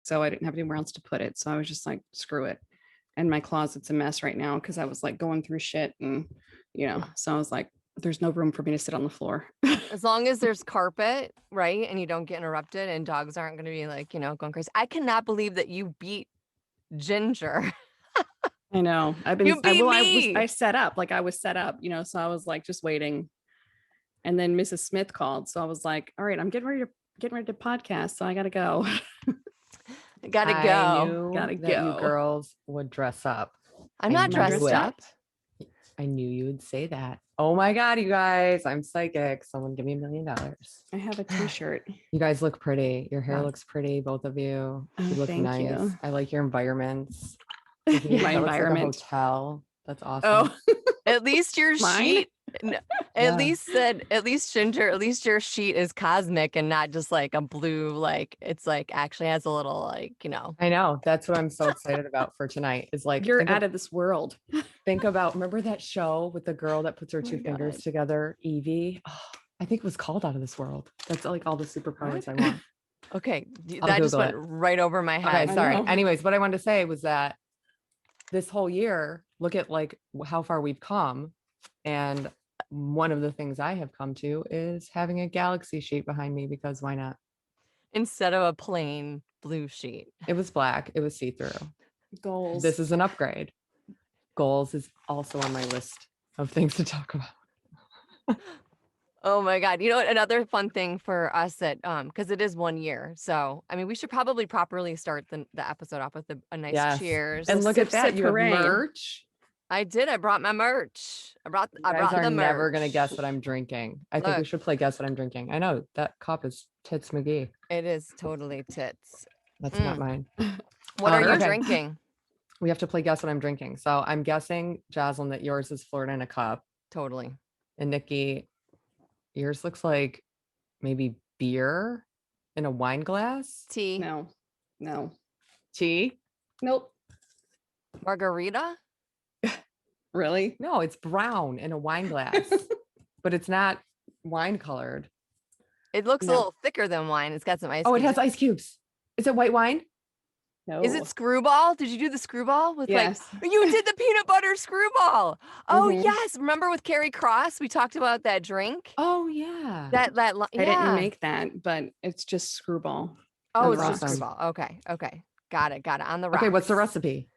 so I didn't have anywhere else to put it. So I was just like, screw it. And my closet's a mess right now because I was like going through shit and, so I was like, there's no room for me to sit on the floor. As long as there's carpet, right? And you don't get interrupted and dogs aren't going to be like, going crazy. I cannot believe that you beat Ginger. I know. You beat me. I set up, like I was set up, so I was like just waiting. And then Mrs. Smith called. So I was like, all right, I'm getting ready to podcast. So I gotta go. Gotta I go. knew Gotta that you go. girls would dress up. I'm not dressed up. I knew you would say that. Oh my God, you guys, I'm psychic. Someone give me $1 million. I have a t-shirt. You guys look pretty. Your hair Wow. looks pretty, both of you. You look Thank nice. you. I like your environments. My That looks like a environment. hotel. That's awesome. Oh, At least your Mine? sheet, Yeah. at least Ginger, at least your sheet is cosmic and not just like a blue, like it's like actually has a little like, I know. That's what I'm so excited about for tonight. Is like you're out of this world. think about, remember that show with the girl that puts her Oh two my fingers God. together, Evie? Oh, I think it was called Out of This World. That's like all the superpowers I want. okay. I'll That just Google went it. right over my Okay, head. I sorry. know. Anyways, what I wanted to say was that this whole year, look at like how far we've come. And one of the things I have come to is having a galaxy sheet behind me because why not? Instead of a plain blue sheet. It was black. It was see-through. Goals. This is an upgrade. Goals is also on my list of things to talk about. Oh my God. You know what? Another fun thing for us that, because it is 1 year. So, I mean, we should probably properly start the episode off with a nice Yes. cheers. And look Sip, at that. sip, You have hooray. merch. I did. I brought my merch. I brought You the guys are merch. never going to guess what I'm drinking. I think we Look. should play Guess What I'm Drinking. I know that cup is Tits McGee. It is totally tits. That's not mine. What are you Okay. drinking? We have to play Guess What I'm Drinking. So I'm guessing, Jocelyn, that yours is Florida in a cup. Totally. And Nikki, yours looks like maybe beer in a wine glass. Tea. No. Tea? Nope. Margarita? Really? No, it's brown in a wine glass, but it's not wine colored. It looks a No. little thicker than wine. It's got some ice. Oh, it cubes. has ice cubes. Is it white wine? No. Is it screwball? Did you do the screwball with Yes. like you did the peanut butter screwball? Oh Mhm. yes. Remember with Carrie Cross? We talked about that drink. Oh, yeah. I I didn't make that, but it's just screwball. Oh, on it's the just rocks. screwball. Okay. Got it. On the rocks. Okay, what's the recipe?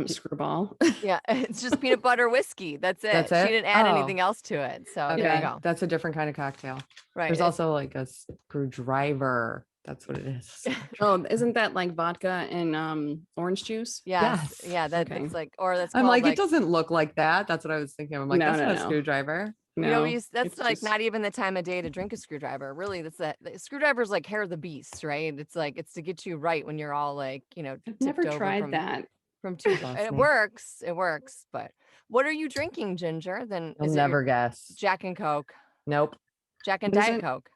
Screwball. Yeah, it's just peanut butter whiskey. That's it. That's it? She didn't add Oh. anything else to it. So Okay, there you go. that's a different kind of cocktail. Right. There's also like a screwdriver. That's what it is. Oh, isn't that like vodka and orange juice? yes. yes. Yeah, that's Okay. like, or that's I'm called like, it doesn't look like that. That's what I was thinking. I'm like, No, that's no, not a no. screwdriver. No, that's it's like just- not even the time of day to drink a screwdriver. Really, the screwdriver is like hair of the beast, right? It's like it's to get you right when you're all like, I've tipped never over tried from, that. from two. Lost It me. works. It works. But what are you drinking, Ginger? Then I'll is it never your guess. Jack and Coke, Nope. Jack and Is Diet it- Coke?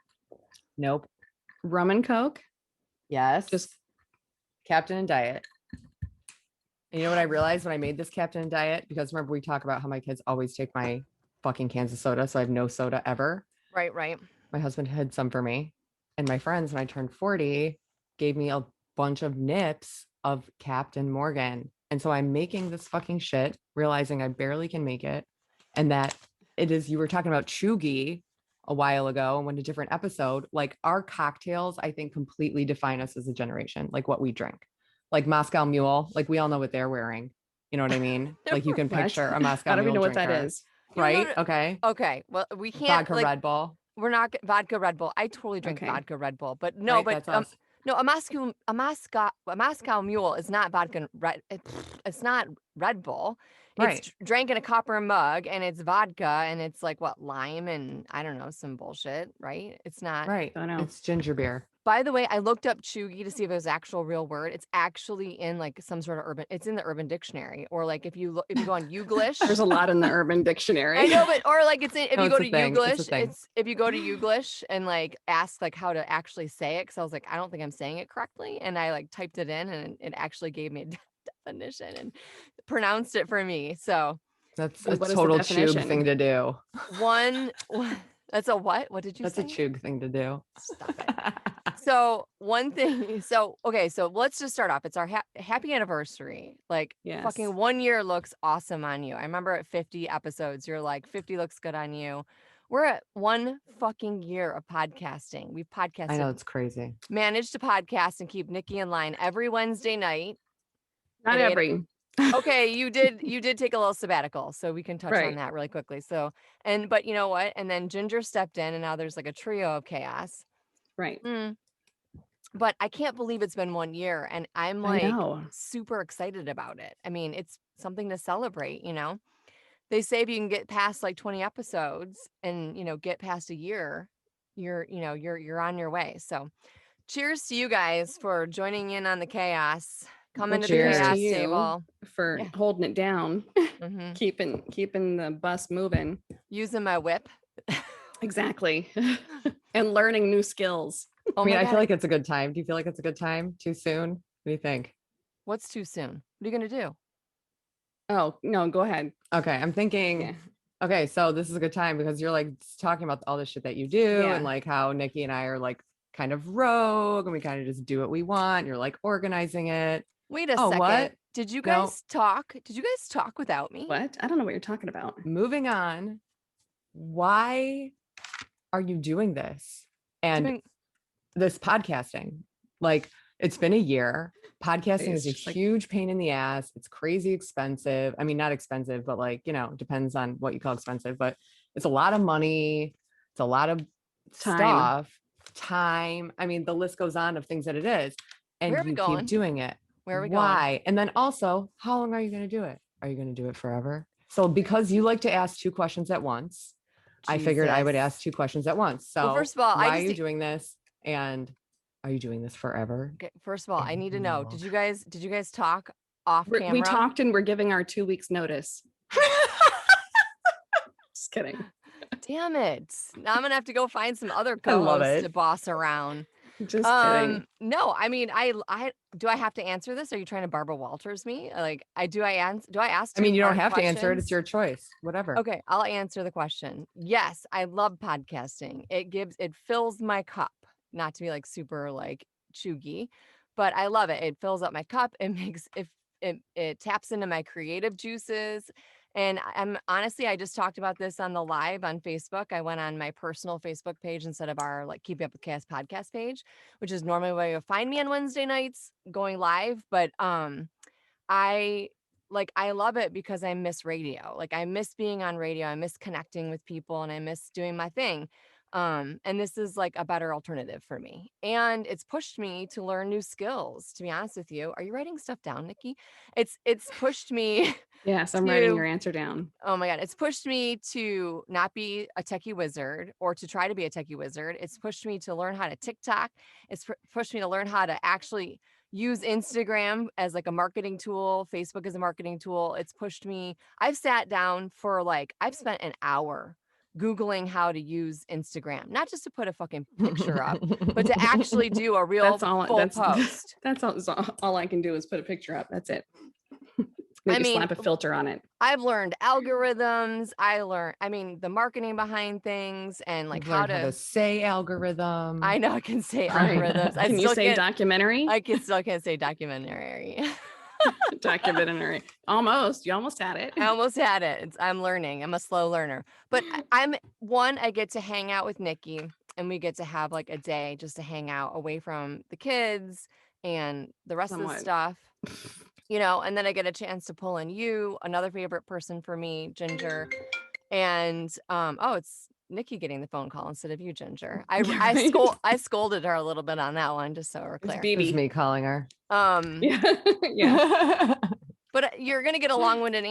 Nope. Rum and Coke. Yes. Just Captain and Diet. And you know what I realized when I made this Captain and Diet? Because remember, we talk about how my kids always take my fucking cans of soda. So I have no soda ever. Right. My husband hid some for me. And my friends, when I turned 40, gave me a bunch of nips of Captain Morgan. And so I'm making this fucking shit, realizing I barely can make it. And that it is, you were talking about chuggy a while ago and went a different episode. Like our cocktails, I think completely define us as a generation, like what we drink. Like Moscow Mule, like we all know what they're wearing. You know what I mean? Like you can What? picture a Moscow I don't Mule even know what that drinker, is. You know right? what- Okay. Okay. Well, we can't Vodka like Red Bull. we're not vodka Red Bull. I totally drink Okay. vodka Red Bull, but no, Right? but That's us. no, a Moscow Mule is not vodka red. It's not Red Bull. Right. It's drank in a copper mug, and it's vodka, and it's like what lime and I don't know some bullshit, right? It's not. Right. I know. It's ginger beer. By the way, I looked up chuggy to see if it was actual real word. It's actually in like some sort of urban. It's in the Urban Dictionary, or like if you go on Youglish. There's a lot in the Urban Dictionary. I know, but or like it's in, if No, you it's go a to thing. It's a Youglish, thing. it's if you go to Youglish and like ask like how to actually say it, because I was like, I don't think I'm saying it correctly, and I like typed it in, and it actually gave me a definition and pronounced it for me. So That's Well, a what is the total chug definition? thing to do. one, that's a what? What did you That's say? a chug thing to do. Stop it. So one thing, so okay, so let's just start off. It's our happy anniversary. Like Yes. fucking 1 year looks awesome on you. I remember at 50 episodes, you're like 50 looks good on you. We're at 1 fucking year of podcasting. We've I know podcasted, it's crazy. managed to podcast and keep Nikki in line every Wednesday night. Not At 8 every. Okay, you did take a little sabbatical, so we can touch on Right. that really quickly. So, but you know what? And then Ginger stepped in, and now there's like a trio of chaos. Right. But I can't believe it's been 1 year, and I'm I like know. super excited about it. I mean, it's something to celebrate, you know? They say if you can get past like 20 episodes and, get past a year, you're on your way. So, cheers to you guys for joining in on the chaos. Coming to the cheers to chaos you table. for Yeah. holding it down, hmm keeping the bus moving. Using my whip. Exactly. And learning new skills. Oh I mean, my I God. feel like it's a good time. Do you feel like it's a good time? Too soon? What do you think? What's too soon? What are you gonna do? Oh, no, go ahead. Okay, I'm thinking. Yeah. Okay, so this is a good time because you're like talking about all the shit that you do Yeah. and like how Nikki and I are like kind of rogue and we kind of just do what we want. You're like organizing it. Wait a Oh, second. what? Did you No. guys talk? Did you guys talk without me? What? I don't know what you're talking about. Moving on. Why are you doing this? And Doing- this podcasting, like it's been a year. Podcasting It's is a just like- huge pain in the ass. It's crazy expensive. I mean, not expensive, but like, depends on what you call expensive, but it's a lot of money. It's a lot of Time. time. I mean, the list goes on of things that it is. And Where are we you going? keep doing it. Where are we going? Why? And then also, how long are you going to do it? Are you going to do it forever? So because you like to ask 2 questions at once, I figured I would Jesus. ask 2 questions at once. So Well, first of all, why I are just you need- doing this? And are you doing this forever? Okay, first of all, I need to know. No. Did you guys talk off camera? We talked and we're giving our 2 weeks notice. Just kidding. Damn it. Now I'm gonna have to go find some other I love co-hosts it. to boss around. Just kidding. No, I mean, I do I have to answer this? Are you trying to Barbara Walters me? Like, do I ask? I mean, you don't 2-part have to answer it. questions? It's your choice. Whatever. Okay, I'll answer the question. Yes, I love podcasting. It fills my cup. Not to be like super like chuggy, but I love it. It fills up my cup. It makes it taps into my creative juices. And I'm honestly, I just talked about this on the live on Facebook. I went on my personal Facebook page instead of our like Keeping Up with Chaos podcast page, which is normally where you'll find me on Wednesday nights going live. But I love it because I miss radio. Like I miss being on radio. I miss connecting with people and I miss doing my thing. And this is like a better alternative for me. And it's pushed me to learn new skills, to be honest with you. Are you writing stuff down, Nikki? It's pushed me. Yes, I'm writing to- your answer down. Oh my God. It's pushed me to not be a techie wizard or to try to be a techie wizard. It's pushed me to learn how to TikTok. It's pushed me to learn how to actually use Instagram as like a marketing tool. Facebook as a marketing tool. It's pushed me. I've sat down for I've spent an hour Googling how to use Instagram, not just to put a fucking picture up, but to actually do a real That's all. full That's post. that's all I can do is put a picture up. That's it. Maybe slap a filter on it. I've learned algorithms. I mean, the marketing behind things and like You've how learned to say algorithm. I know I can say Right. algorithms. I Can you still say can't, documentary? I still can't say documentary. Documentary. Almost. You almost had it. I almost had it. I'm learning. I'm a slow learner. But I get to hang out with Nikki and we get to have like a day just to hang out away from the kids and the rest of Somewhat. the stuff. And then I get a chance to pull in you, another favorite person for me, Ginger. And it's Nikki getting the phone call instead of you, Ginger. I scolded her a little bit on that one, just so we're It's clear. It was BB. me calling her. Yeah. Yeah. But you're gonna get a long-winded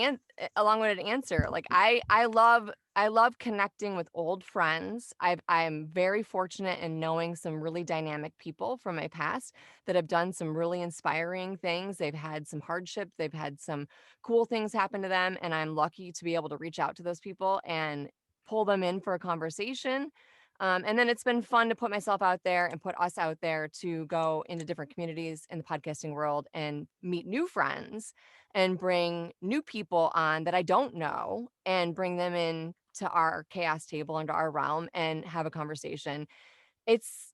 answer. Like I love connecting with old friends. I'm very fortunate in knowing some really dynamic people from my past that have done some really inspiring things. They've had some hardship, they've had some cool things happen to them, and I'm lucky to be able to reach out to those people and pull them in for a conversation. And then it's been fun to put myself out there and put us out there to go into different communities in the podcasting world and meet new friends and bring new people on that I don't know and bring them in to our chaos table, into our realm and have a conversation. It's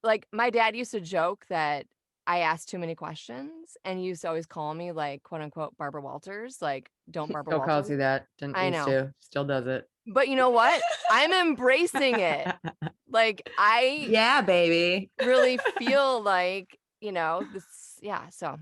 like my dad used to joke that I asked too many questions, and he used to always call me like quote unquote Barbara Walters, like don't Barbara Still calls Walters. you that. Didn't I used know. to. Still does it. But you know what? I'm embracing it. Like I Yeah, baby. really feel like, this, yeah. So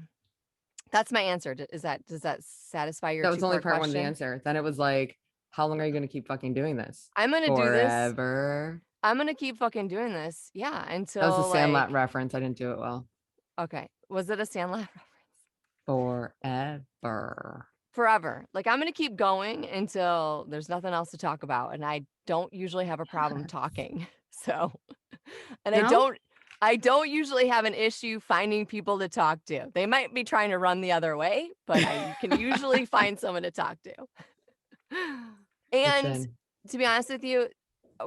that's my answer. Does that satisfy your That was only two-part part one of the question? answer. Then it was like, how long are you going to keep fucking doing this? I'm gonna do this. Forever. I'm gonna keep fucking doing this. Yeah, until That was a Sandlot like, reference. I didn't do it well. okay. Was it a Sandlot reference? Forever. Forever. Like I'm gonna keep going until there's nothing else to talk about, and I don't usually have a problem talking. So, and No? I don't usually have an issue finding people to talk to. They might be trying to run the other way, but I can usually find someone to talk to. And Listen, to be honest with you,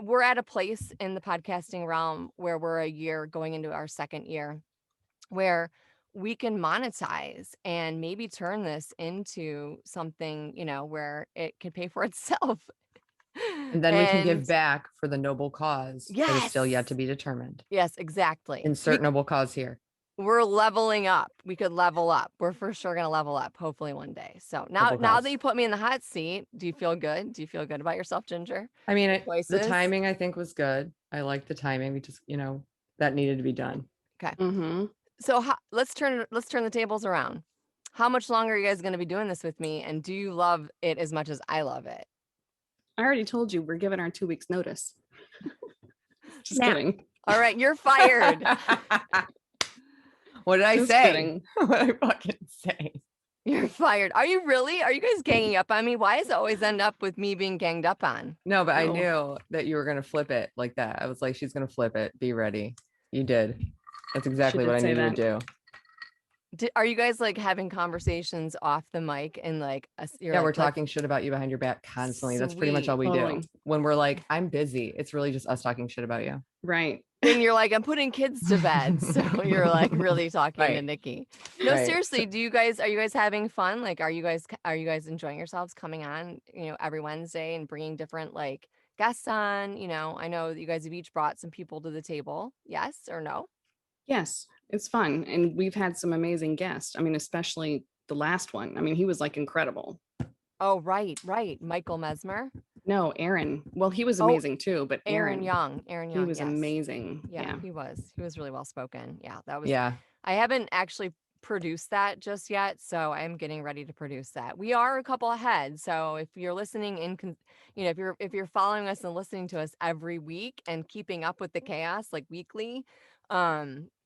we're at a place in the podcasting realm where we're a year going into our second year where we can monetize and maybe turn this into something, where it can pay for itself. and then we can give And back for the noble cause that is still yet to yes, be determined. yes, exactly. Insert noble cause here. We're leveling up. We could level up. We're for sure going to level up, hopefully one day. So now Noble that cause. you put me in the hot seat, do you feel good? Do you feel good about yourself, Ginger? I mean, the Choices? timing I think was good. I liked the timing. We just, that needed to be done. Okay. Mm-hmm. So let's turn the tables around. How much longer are you guys going to be doing this with me? And do you love it as much as I love it? I already told you we're giving our 2 weeks notice. Just Now. kidding. All right, you're fired. What did I Just say? kidding. What did I fucking say? You're fired. Are you really? Are you guys ganging up on me? Why does it always end up with me being ganged up on? No, but I No. knew that you were going to flip it like that. I was like, she's going to flip it. Be ready. You did. That's exactly what I did say knew you would that. do. Are you guys like having conversations off the mic and like you're Yeah, like, we're let's- talking shit about you behind your back constantly. That's pretty much all we do. Totally. When we're like, I'm busy, it's really just us talking shit about you. Right. when you're like, I'm putting kids to bed. So you're like really talking to Right. Nikki. No, Right. seriously, are you guys having fun? Like, are you guys enjoying yourselves coming on, every Wednesday and bringing different like guests on? I know that you guys have each brought some people to the table. Yes or no? Yes, it's fun. And we've had some amazing guests. I mean, especially the last one. I mean, he was like incredible. Oh, right. Michael Mesmer. No, Aaron. Well, he was Oh, amazing too, but Aaron Aaron, Young. he was Yes. amazing. Yeah, Yeah. he was really well spoken. Yeah, that was. Yeah. I haven't actually produced that just yet, so I'm getting ready to produce that. We are a couple ahead, so if you're listening if you're following us and listening to us every week and keeping up with the chaos like weekly,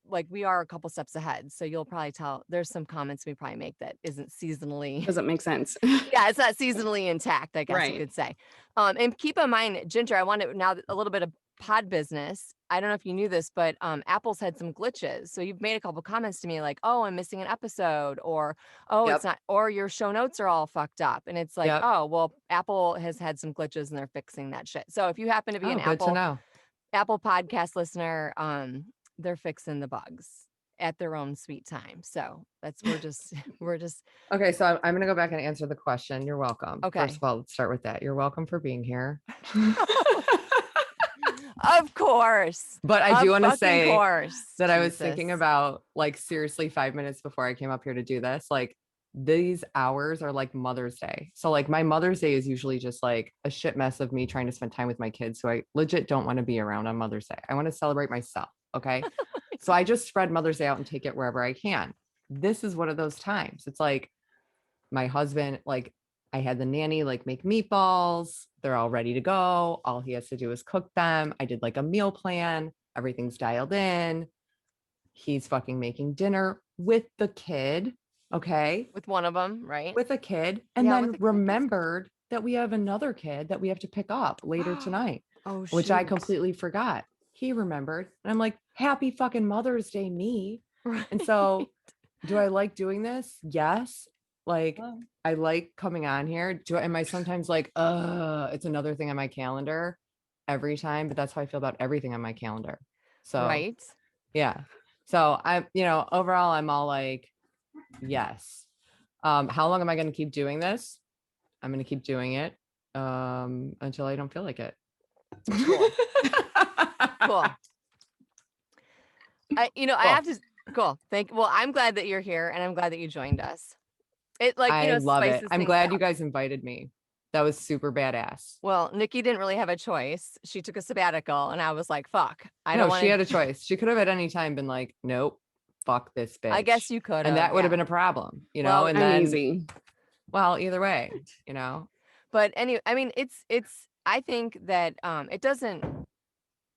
like we are a couple steps ahead. So you'll probably tell there's some comments we probably make that isn't seasonally. Doesn't make sense. Yeah, it's not seasonally intact, I guess Right. you could say. And keep in mind, Ginger, I want to now a little bit of pod business. I don't know if you knew this, but Apple's had some glitches. So you've made a couple comments to me like, oh, I'm missing an episode, or oh, Yep. it's not, or your show notes are all fucked up. And it's like, Yep. oh, well, Apple has had some glitches and they're fixing that shit. So if you happen to be an Good to know. Apple podcast listener, they're fixing the bugs at their own sweet time. So we're just Okay, so I'm going to go back and answer the question. You're welcome. Okay. First of all, let's start with that. You're welcome for being here. of course. But I do want to say course, that I was thinking Jesus. about like seriously 5 minutes before I came up here to do this. Like these hours are like Mother's Day. So like my Mother's Day is usually just like a shit mess of me trying to spend time with my kids. So I legit don't want to be around on Mother's Day. I want to celebrate myself. Okay. So I just spread Mother's Day out and take it wherever I can. This is one of those times. It's like my husband, like I had the nanny like make meatballs. They're all ready to go. All he has to do is cook them. I did like a meal plan. Everything's dialed in. He's fucking making dinner with the kid. Okay. With one of them, right? With a kid. And Yeah, with then the kid. remembered that we have another kid that we have to pick up later tonight, Oh, which I shoot. completely forgot. He remembered. And I'm like, happy fucking Mother's Day, me. Right. And so do I like doing this? Yes. Like Well, I like coming on here. Am I sometimes like, it's another thing on my calendar every time, but that's how I feel about everything on my calendar. So Right. yeah. So I'm, overall I'm all like, yes. How long am I going to keep doing this? I'm going to keep doing it until I don't feel like it. Cool. I Cool. have to. Cool. Well, I'm glad that you're here, and I'm glad that you joined us. It I love it. spices I'm things glad you up. guys invited me. That was super badass. Well, Nikki didn't really have a choice. She took a sabbatical, and I was like, "Fuck, I don't No, want she to." had a choice. She could have at any time been like, nope, fuck this bitch. I guess you could have, and that would have yeah. been a problem, you Well, know. And I'm then, easy. well, either way, you know. But anyway, I mean, it's. I think that it doesn't.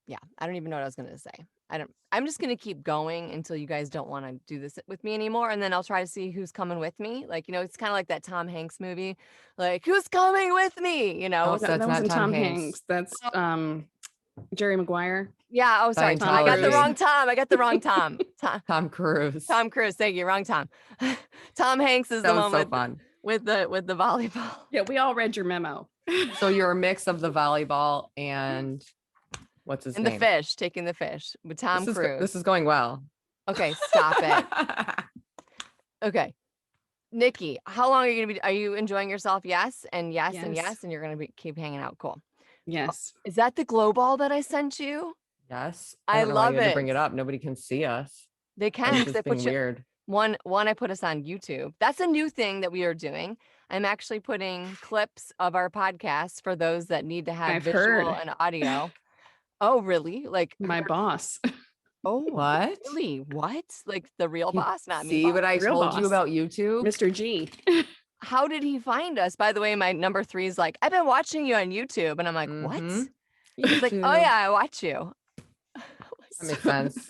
Yeah, I don't even know what I was gonna say. I'm just gonna keep going until you guys don't want to do this with me anymore, and then I'll try to see who's coming with me. Like, it's kind of like that Tom Hanks movie, like, who's coming with me? Oh, with so That, that's that not wasn't Tom Tom Hanks. Hanks. That's Jerry Maguire. Yeah. Oh, sorry, Tom. I got the Scientology. wrong Tom. I got the wrong Tom. Tom Cruise. Tom Cruise. Thank you. Wrong Tom. Tom Hanks is That the was one so with fun. with the volleyball. Yeah, we all read your memo. So you're a mix of the volleyball and what's his And name? the fish, taking the fish with Tom Cruise. This is going well. Okay, stop it. Okay. Nikki, how long are you gonna be? Are you enjoying yourself? Yes, and yes, and Yes. yes, and you're gonna keep hanging out. Cool. Yes. Is that the glow ball that I sent you? Yes. I don't know why love you had to bring it. it up. Nobody can see us. They can That's because just they put being you weird. one. I put us on YouTube. That's a new thing that we are doing. I'm actually putting clips of our podcast for those that need to have I've visual heard. and audio. Oh, really? Like My boss. oh, What? really? What? Like the real You boss, not me. See what I Real told you boss. about YouTube? Mr. G. How did he find us? By the way, my number 3 is like, I've been watching you on YouTube, and I'm like, what? Mhm. He's like, oh YouTube. yeah, I watch you. That makes sense.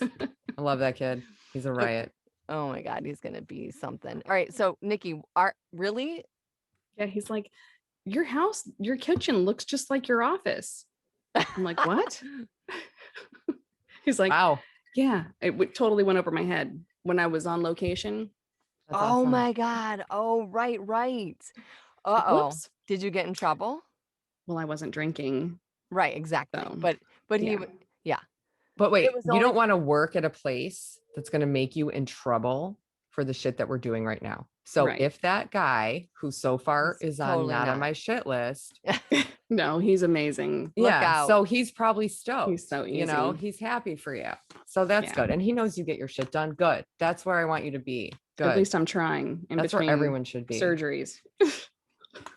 I love that kid. He's a riot. Oh my God, he's gonna be something. All right, so Nikki, are really? Yeah, he's like, your house, your kitchen looks just like your office. I'm like, what? He's like, Wow. yeah, it totally went over my head when I was on location. That's Oh awesome. my God. Oh, right. Uh-oh. Whoops. Did you get in trouble? Well, I wasn't drinking. Right, exactly. So, But he yeah. w- yeah. But wait, was you only- don't want to work at a place that's going to make you in trouble for the shit that we're doing right now. So Right. if that guy who so far He's is on totally not not. on my shit list, No, he's amazing. Look yeah, out. so he's probably stoked. He's so You know, easy. he's happy for you. So that's Yeah. good. And he knows you get your shit done. Good. That's where I want you to be. Good. At least I'm trying in That's between where everyone should be. surgeries.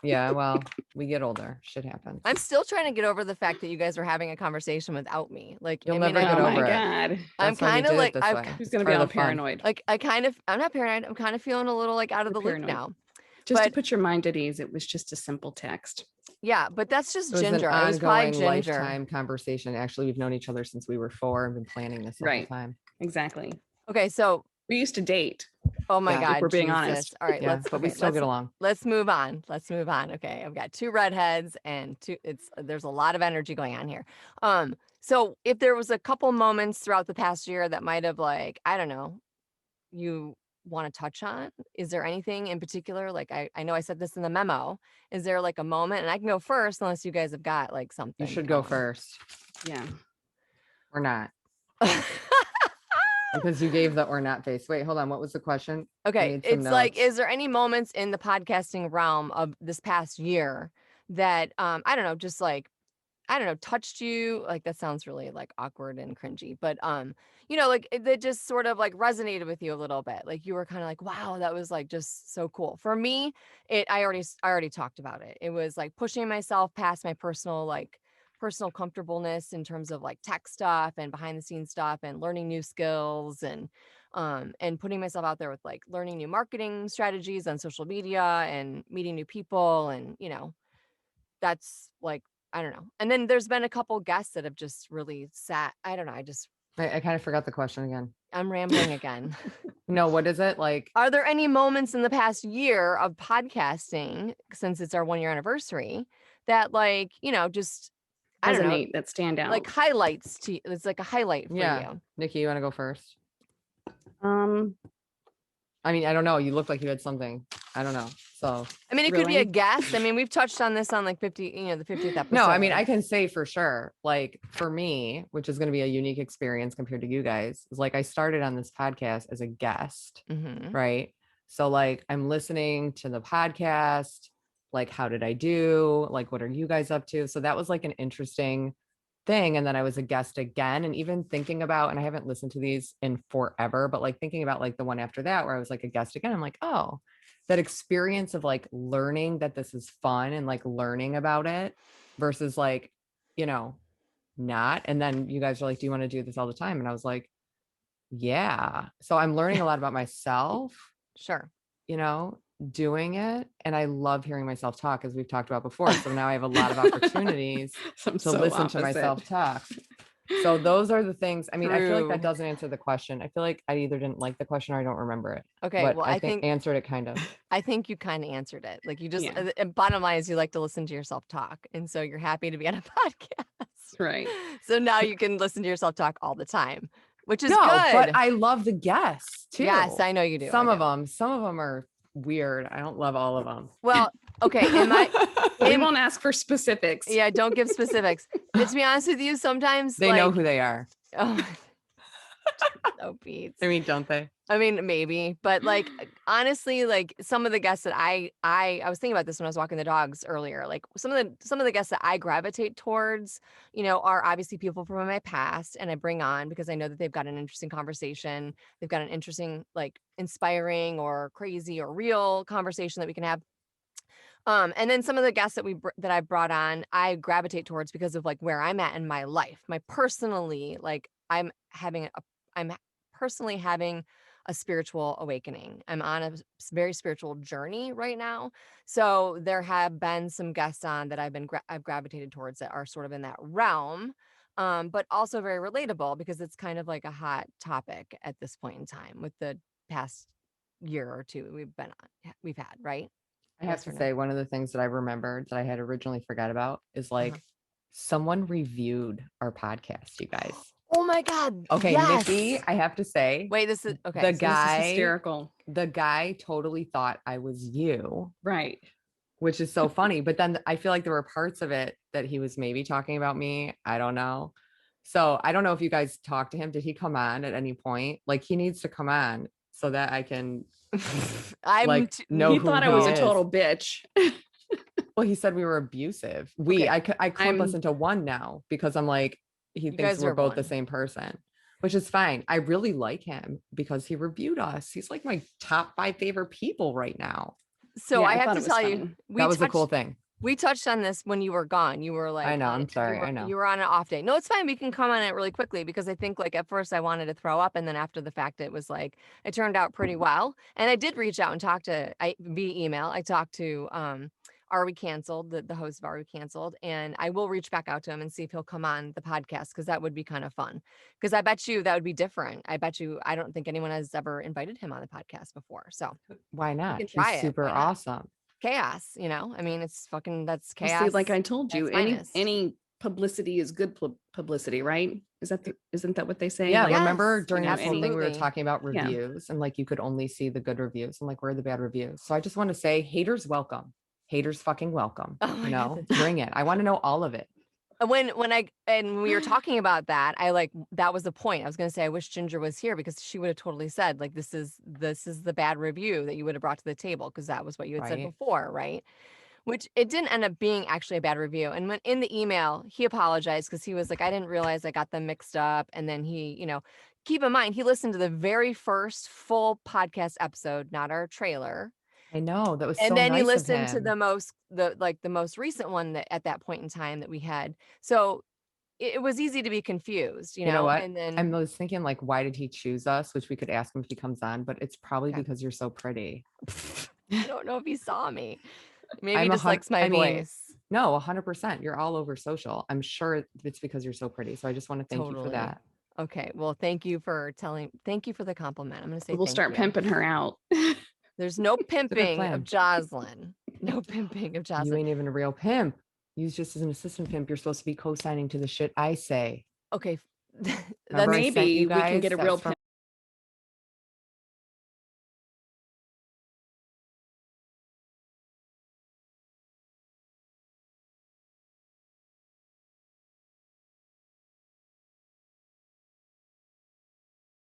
Yeah, well, we get older. Shit happens. I'm still trying to get over the fact that you guys are having a conversation without me. Like, You'll I mean, never I get Oh know- my over it. God. I'm That's why we kind of did it like, this I've way. Who's It's going to part be of all the fun. paranoid? I'm not paranoid. I'm kind of feeling a little like out of You're the loop paranoid. now. Just to but- put your mind at ease, it was just a simple text. Yeah, but that's just It was Ginger. an It was probably ongoing Ginger. lifetime conversation. Actually, we've known each other since we were 4 and been planning this the whole Right. time. Exactly. Okay, so We used to date. oh my Yeah, if God, we're being Jesus. honest. All right, Yeah, let's but we okay, still let's- get along. Let's move on. Okay, I've got 2 redheads and there's a lot of energy going on here. So if there was a couple moments throughout the past year that might have like, I don't know, you want to touch on, is there anything in particular? Like I know I said this in the memo. Is there like a moment, and I can go first unless you guys have got like something. You should go going. first. Yeah. Or not. Because you gave the or not face. Wait, hold on. What was the question? Okay, made some it's like, notes. is there any moments in the podcasting realm of this past year that I don't know, just like I don't know, touched you? Like that sounds really like awkward and cringy, but like that just sort of like resonated with you a little bit. Like you were kind of like, wow, that was like just so cool. For me, I already talked about it. It was like pushing myself past my personal comfortableness in terms of like tech stuff and behind the scenes stuff and learning new skills and putting myself out there with like learning new marketing strategies on social media and meeting new people. And, that's like, I don't know. And then there's been a couple guests that have just really I don't know. I kind of forgot the question again. I'm rambling again. No, what is it? Like, Are there any moments in the past year of podcasting, since it's our 1-year anniversary, that like, just, I don't know, Resonate, that stand out. like highlights to you? It's like a highlight for yeah. you. Nikki, you want to go first? I I mean, I don't know. You looked like you had something. I don't know. So I mean, it could be a Really? guest. I mean, we've touched on this on like the 50th episode. no, I mean, I can say for sure, like for me, which is going to be a unique experience compared to you guys, is like I started on this podcast as a guest, Mhm. right? So like I'm listening to the podcast, like how did I do? Like what are you guys up to? So that was like an interesting thing. And then I was a guest again. And even thinking about, and I haven't listened to these in forever, but like thinking about like the one after that where I was like a guest again, I'm like, oh, that experience of like learning that this is fun and like learning about it versus like, you know, not. And then you guys are like, do you want to do this all the time? And I was like, yeah. So I'm learning a lot about myself, Sure. you know, doing it. And I love hearing myself talk, as we've talked about before. So now I have a lot of opportunities I'm to so listen to opposite. myself talk. So those are the things. I mean, I feel like that True. doesn't answer the question. I feel like I either didn't like the question or I don't remember it. Okay, But well, I I think think answered it kind of. I think you kind of answered it. Like you just, Yeah. and bottom line is you like to listen to yourself talk. And so you're happy to be on a podcast. Right. So now you can listen to yourself talk all the time, which is No, good. but I love the guests too. Yes, I know you do. Some I of do. them are weird. I don't love all of them. Well, okay. In my, We in- won't ask for specifics. yeah, don't give specifics. But to be honest with you, sometimes They know who they are. Oh, oh, Pete. I mean, don't they? I mean, maybe, but like honestly, like some of the guests that I was thinking about this when I was walking the dogs earlier. Like some of the guests that I gravitate towards, you know, are obviously people from my past, and I bring on because I know that they've got an interesting conversation. They've got an interesting, like, inspiring or crazy or real conversation that we can have. And then some of the guests that I brought on, I gravitate towards because of like where I'm at in my life, my personally, like I'm personally having a spiritual awakening. I'm on a very spiritual journey right now. So there have been some guests on that I've gravitated towards that are sort of in that realm. But also very relatable because it's kind of like a hot topic at this point in time with the past year or two we've had, right? I have Yes to or no? say, one of the things that I remembered that I had originally forgot about is like someone reviewed our podcast, you guys. Oh my God. Okay, yes. Nikki, I have to say, Wait, this is okay. the so this is guy, Hysterical. the guy totally thought I was you, Right. which is so funny. But then I feel like there were parts of it that he was maybe talking about me. I don't know. So I don't know if you guys talked to him. Did he come on at any point? Like he needs to come on so that I can I'm like t- know He who thought I he was a is. total bitch. Well, he said we were abusive. Okay, I couldn't I'm- listen to one now because I'm like, he thinks guys we're are both the one. same person, which is fine. I really like him because he reviewed us. He's like my top 5 favorite people right now. so Yeah, I I have thought to it was tell you, fun. That was a cool thing. we touched on this when you were gone. You were like, I know. I'm you sorry. were- I know. You were on an off day. No, it's fine. We can come on it really quickly because I think like at first I wanted to throw up, and then after the fact, it was like it turned out pretty well. And I did reach out and talk to via email. I talked to Are We Canceled, the host of Are We Canceled, and I will reach back out to him and see if he'll come on the podcast because that would be kind of fun. Because I bet you that would be different. I don't think anyone has ever invited him on the podcast before. So Why not? can He's try it. super Why not? awesome. chaos, you know? I mean, it's fucking, that's Well, chaos. see, like I told you, at its any publicity is good publicity, right? Isn't that what they say? Yeah. Like, Remember Yes, during you know, this whole thing, we were absolutely. talking about Yeah. reviews and like you could only see the good reviews and like where are the bad reviews. So I just want to say haters welcome. Haters fucking welcome. Oh my You know, goodness. bring it. I want to know all of it. When we were talking about that, that was the point. I was going to say, I wish Ginger was here because she would have totally said like, this is the bad review that you would have brought to the table. Cause that was what you had said Right. before. Right. Which it didn't end up being actually a bad review. And when in the email, he apologized because he was like, I didn't realize I got them mixed up. And then he, you know, keep in mind, he listened to the very first full podcast episode, not our trailer. I know that was And so then nice he of listened to him. the most recent one that at that point in time that we had. So it was easy to be confused, you You know know? what? And then I was thinking like, why did he choose us? Which we could ask him if he comes on, but it's probably Okay. because you're so pretty. I don't know if he saw me. Maybe I'm he just likes my voice. No, 100%. You're all over social. I'm sure it's because you're so pretty. So I just want to thank you for Totally. that. Okay. Well, thank you for the compliment. I'm going to say we'll thank start you. pimping her out. There's no pimping plan. of Jocelyn. No pimping of You Jocelyn. ain't even a real pimp. You just as an assistant pimp, you're supposed to be co-signing to the shit I say. Okay. Remember I sent Maybe you we can guys? get a That real was from